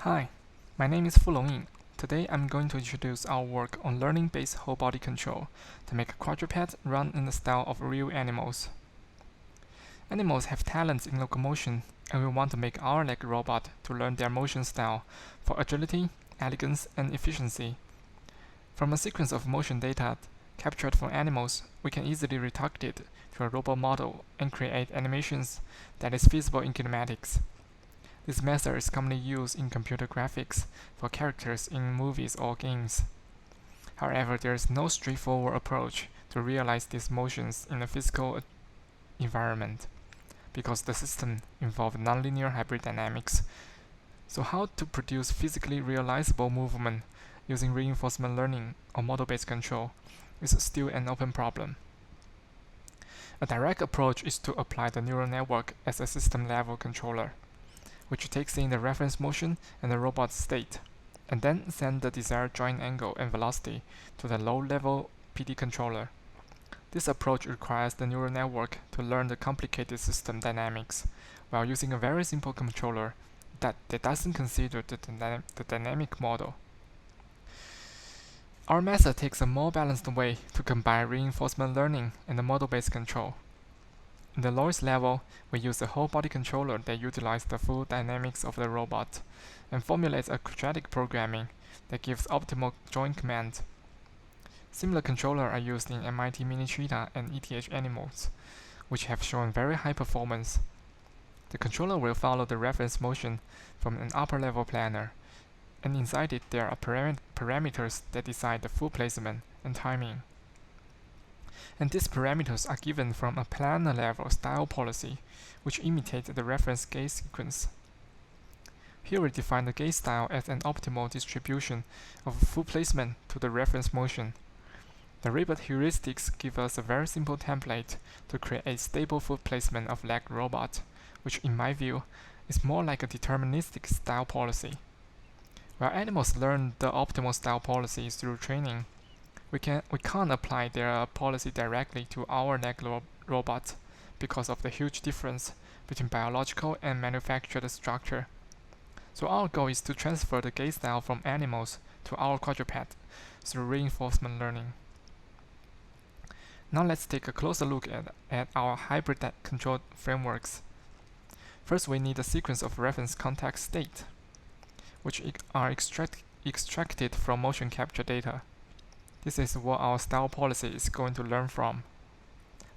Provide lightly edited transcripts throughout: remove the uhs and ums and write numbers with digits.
Hi, my name is Fulong. Today I'm going to introduce our work on learning-based whole body control to make a quadruped run in the style of real animals. Animals have talents in locomotion, and we want to make our leg robot to learn their motion style for agility, elegance, and efficiency. From a sequence of motion data captured from animals, we can easily reduce it to a robot model and create animations that is feasible in kinematics. This method is commonly used in computer graphics for characters in movies or games. However, there is no straightforward approach to realize these motions in a physical environment, because the system involves nonlinear hybrid dynamics. So how to produce physically realizable movement using reinforcement learning or model-based control is still an open problem. A direct approach is to apply the neural network as a system-level controller, which takes in the reference motion and the robot's state, and then send the desired joint angle and velocity to the low-level PD controller. This approach requires the neural network to learn the complicated system dynamics, while using a very simple controller that doesn't consider the dynamic model. Our method takes a more balanced way to combine reinforcement learning and the model-based control. In the lowest level, we use a whole body controller that utilizes the full dynamics of the robot and formulates a quadratic programming that gives optimal joint command. Similar controllers are used in MIT Mini Cheetah and ETH animals, which have shown very high performance. The controller will follow the reference motion from an upper-level planner, and inside it there are parameters that decide the foot placement and timing. And these parameters are given from a planar-level style policy, which imitates the reference gait sequence. Here we define the gait style as an optimal distribution of foot placement to the reference motion. The rebate heuristics give us a very simple template to create a stable foot placement of leg robot, which in my view is more like a deterministic style policy. While animals learn the optimal style policy through training, we can't apply their policy directly to our leg robot because of the huge difference between biological and manufactured structure. So our goal is to transfer the gait style from animals to our quadruped through reinforcement learning. Now let's take a closer look at our hybrid control frameworks. First, we need a sequence of reference context state, which are extracted from motion capture data. This is what our style policy is going to learn from.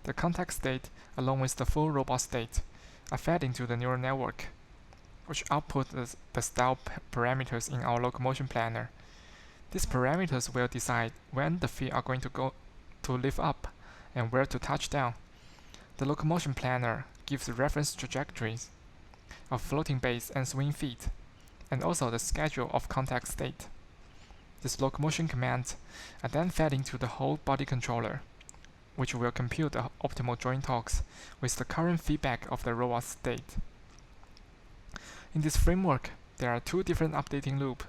The context state, along with the full robot state, are fed into the neural network, which outputs the style parameters in our locomotion planner. These parameters will decide when the feet are going to lift up and where to touch down. The locomotion planner gives reference trajectories of floating base and swing feet, and also the schedule of context state. These locomotion commands are then fed into the whole body controller, which will compute the optimal joint torques with the current feedback of the robot state. In this framework, there are two different updating loops.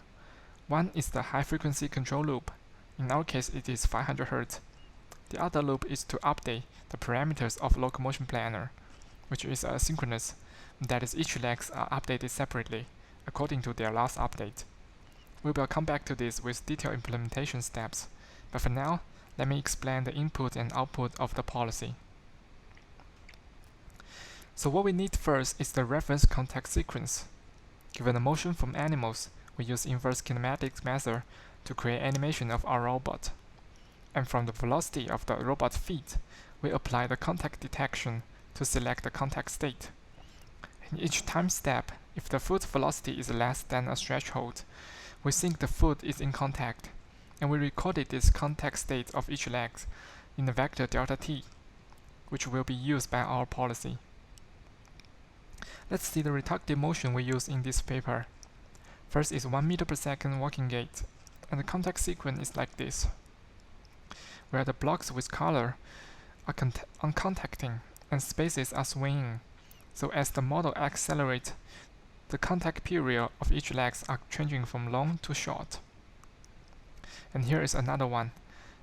One is the high-frequency control loop. In our case, it is 500 Hz. The other loop is to update the parameters of locomotion planner, which is asynchronous, that is, each legs are updated separately, according to their last update. We will come back to this with detailed implementation steps, but for now, let me explain the input and output of the policy. So what we need first is the reference context sequence. Given the motion from animals, we use inverse kinematics method to create animation of our robot. And from the velocity of the robot's feet, we apply the contact detection to select the contact state. In each time step, if the foot velocity is less than a threshold, we think the foot is in contact, and we recorded this contact state of each leg in the vector delta t, which will be used by our policy. Let's see the reductive motion we use in this paper. First is 1 meter per second walking gait, and the contact sequence is like this, where the blocks with color are contacting and spaces are swinging. So as the model accelerates, the contact period of each legs are changing from long to short. And here is another one.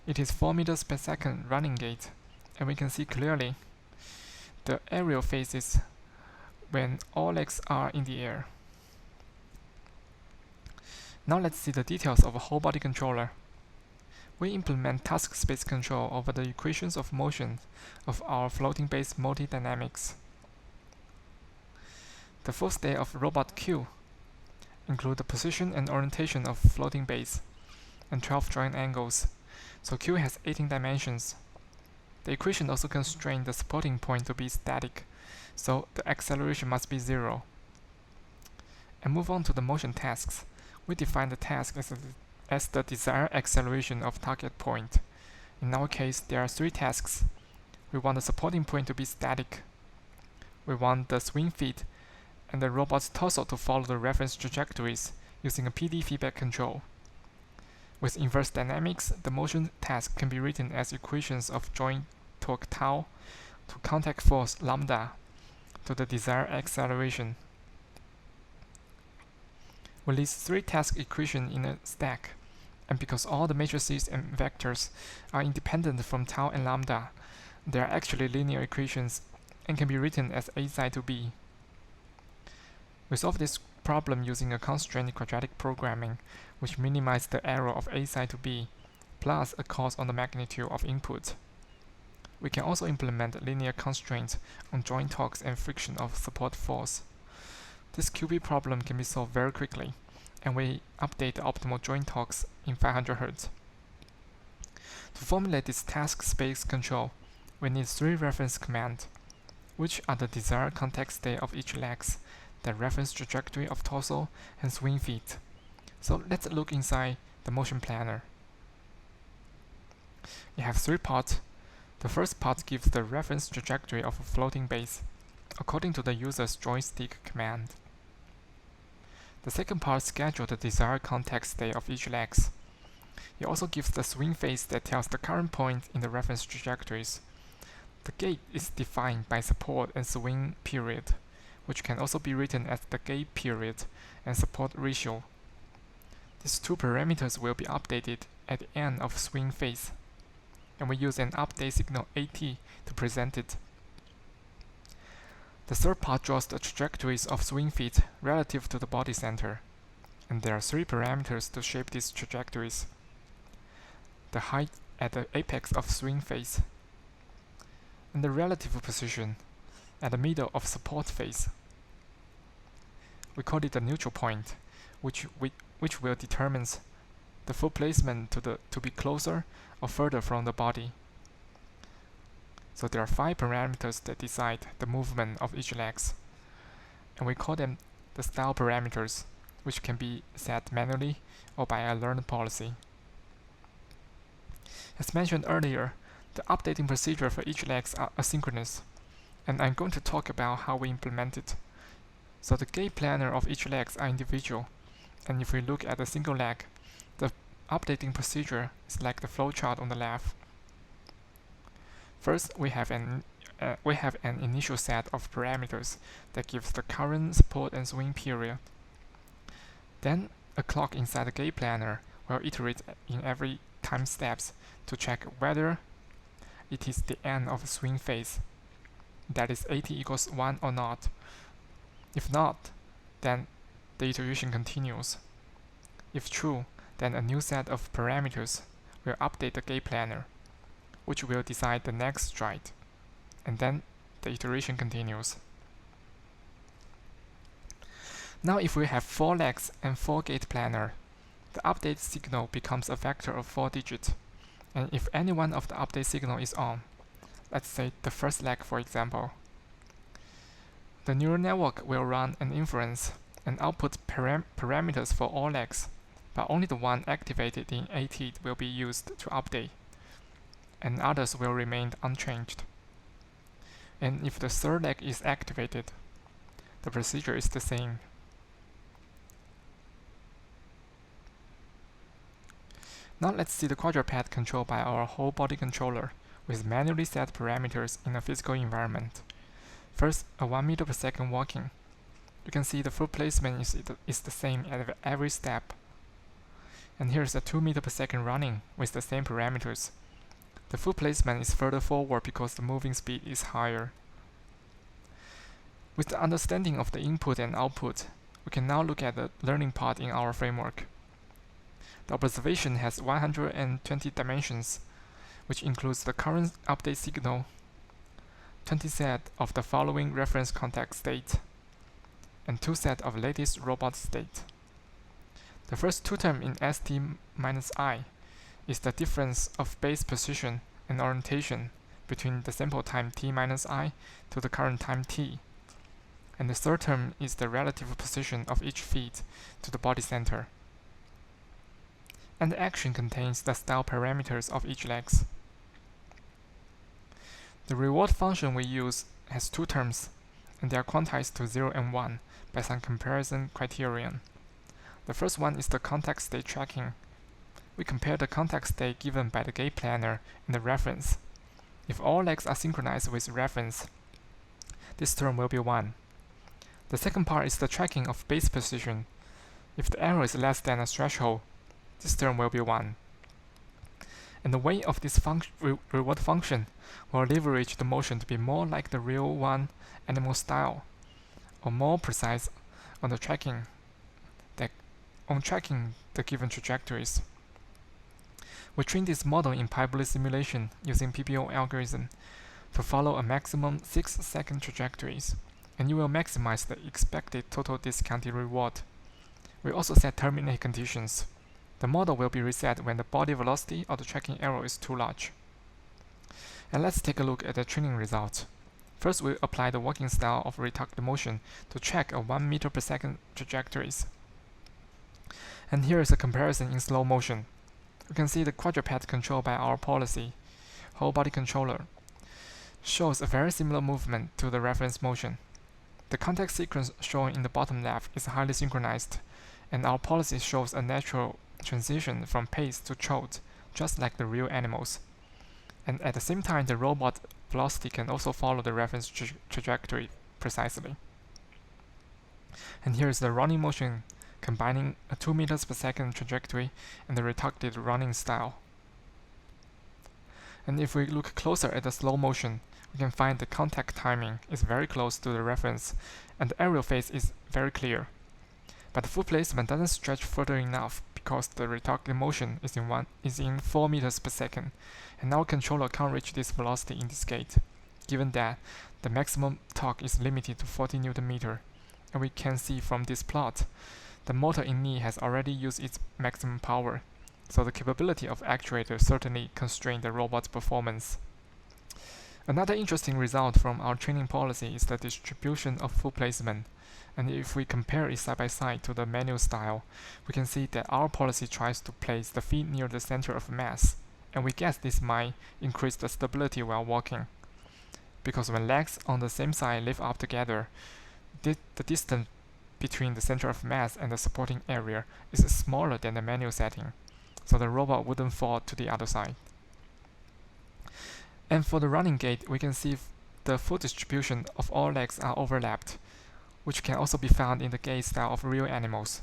It is 4 meters per second running gait, and we can see clearly the aerial phases when all legs are in the air. Now let's see the details of a whole body controller. We implement task space control over the equations of motion of our floating base multi-dynamics. The 4 state of robot Q include the position and orientation of floating base and 12 joint angles, so Q has 18 dimensions. The equation also constrains the supporting point to be static, so the acceleration must be 0. And move on to the motion tasks. We define the task as the desired acceleration of target point. In our case, there are 3 tasks. We want the supporting point to be static. We want the swing feet and the robot's torso to follow the reference trajectories using a PD feedback control. With inverse dynamics, the motion task can be written as equations of joint torque tau to contact force lambda to the desired acceleration. We list 3 task equations in a stack, and because all the matrices and vectors are independent from tau and lambda, they are actually linear equations and can be written as A psi to B. We solve this problem using a constrained quadratic programming, which minimizes the error of A psi to B, plus a cos on the magnitude of input. We can also implement linear constraints on joint torques and friction of support force. This QB problem can be solved very quickly, and we update the optimal joint torques in 500 Hz. To formulate this task space control, we need 3 reference commands, which are the desired contact state of each legs, the reference trajectory of torso, and swing feet. So let's look inside the motion planner. You have 3 parts. The first part gives the reference trajectory of a floating base, according to the user's joystick command. The second part schedules the desired contact state of each legs. It also gives the swing phase that tells the current point in the reference trajectories. The gait is defined by support and swing period, which can also be written as the gait period and support ratio. These 2 parameters will be updated at the end of swing phase, and we use an update signal AT to present it. The third part draws the trajectories of swing feet relative to the body center, and there are 3 parameters to shape these trajectories: the height at the apex of swing phase, and the relative position at the middle of support phase. We call it the neutral point, which will determine the foot placement to be closer or further from the body. So there are 5 parameters that decide the movement of each legs, and we call them the style parameters, which can be set manually or by a learned policy. As mentioned earlier, the updating procedure for each legs are asynchronous, and I'm going to talk about how we implement it. So the gait planner of each legs are individual, and if we look at a single leg, the updating procedure is like the flowchart on the left. First, we have an initial set of parameters that gives the current support and swing period. Then, a clock inside the gait planner will iterate in every time steps to check whether it is the end of a swing phase, that is AT equals 1 or not. If not, then the iteration continues. If true, then a new set of parameters will update the gait planner, which will decide the next stride, and then the iteration continues. Now if we have 4 legs and 4 gait planner, the update signal becomes a vector of 4 digits, and if any one of the update signal is on, let's say the first leg for example, the neural network will run an inference and output parameters for all legs, but only the one activated in AT will be used to update, and others will remain unchanged. And if the third leg is activated, the procedure is the same. Now let's see the quadruped controlled by our whole body controller with manually set parameters in a physical environment. First, a 1 meter per second walking. You can see the foot placement is the same at every step. And here's a 2 meter per second running with the same parameters. The foot placement is further forward because the moving speed is higher. With the understanding of the input and output, we can now look at the learning part in our framework. The observation has 120 dimensions, which includes the current update signal, 20 sets of the following reference contact state, and 2 sets of latest robot state. The first two terms in st-I is the difference of base position and orientation between the sample time t-I to the current time t, and the third term is the relative position of each feet to the body center. And the action contains the style parameters of each legs. The reward function we use has two terms, and they are quantized to 0 and 1 by some comparison criterion. The first one is the contact state tracking. We compare the contact state given by the Gait planner and the reference. If all legs are synchronized with reference, this term will be 1. The second part is the tracking of base position. If the error is less than a threshold, this term will be 1. And the weight of this reward function will leverage the motion to be more like the real one animal style, or more precise on the tracking the given trajectories. We train this model in Pi-Bullet simulation using PPO algorithm to follow a maximum 6-second trajectories, and you will maximize the expected total discounted reward. We also set terminate conditions. The model will be reset when the body velocity or the tracking error is too large. And let's take a look at the training results. First, we apply the walking style of retargeted motion to track a 1 meter per second trajectories. And here is a comparison in slow motion. You can see the quadruped controlled by our policy, whole body controller, shows a very similar movement to the reference motion. The contact sequence shown in the bottom left is highly synchronized, and our policy shows a natural transition from pace to trot, just like the real animals. And at the same time, the robot velocity can also follow the reference trajectory precisely. And here is the running motion combining a 2 meters per second trajectory and the retargeted running style. And if we look closer at the slow motion, we can find the contact timing is very close to the reference, and the aerial phase is very clear. But the foot placement doesn't stretch further enough because the retargeted motion is in 4 meters per second, and our controller can't reach this velocity in this gait, given that the maximum torque is limited to 40 Newton meter. And we can see from this plot, the motor in knee has already used its maximum power, so the capability of actuator certainly constrains the robot's performance. Another interesting result from our training policy is the distribution of foot placement, and if we compare it side by side to the manual style, we can see that our policy tries to place the feet near the center of mass, and we guess this might increase the stability while walking, because when legs on the same side lift up together, the distance between the center of mass and the supporting area is smaller than the manual setting, so the robot wouldn't fall to the other side. And for the running gait, we can see the foot distribution of all legs are overlapped, which can also be found in the gait style of real animals.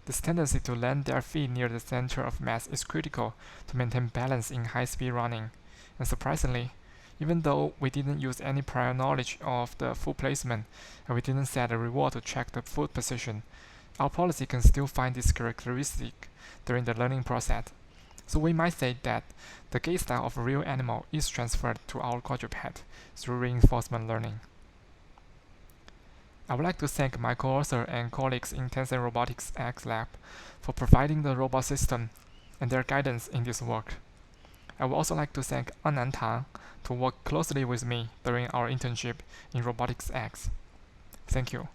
This tendency to land their feet near the center of mass is critical to maintain balance in high-speed running. And surprisingly, even though we didn't use any prior knowledge of the foot placement and we didn't set a reward to check the foot position, our policy can still find this characteristic during the learning process. So we might say that the gait style of a real animal is transferred to our quadruped through reinforcement learning. I would like to thank my co-author and colleagues in Tencent Robotics X Lab for providing the robot system and their guidance in this work. I would also like to thank Annan Tang to work closely with me during our internship in Robotics X. Thank you.